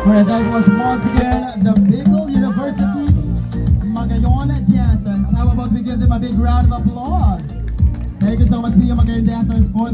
Alright, that was once again the Bicol University Magayon dancers. How about we give them a big round of applause? Thank you so much, PU Magayon dancers, for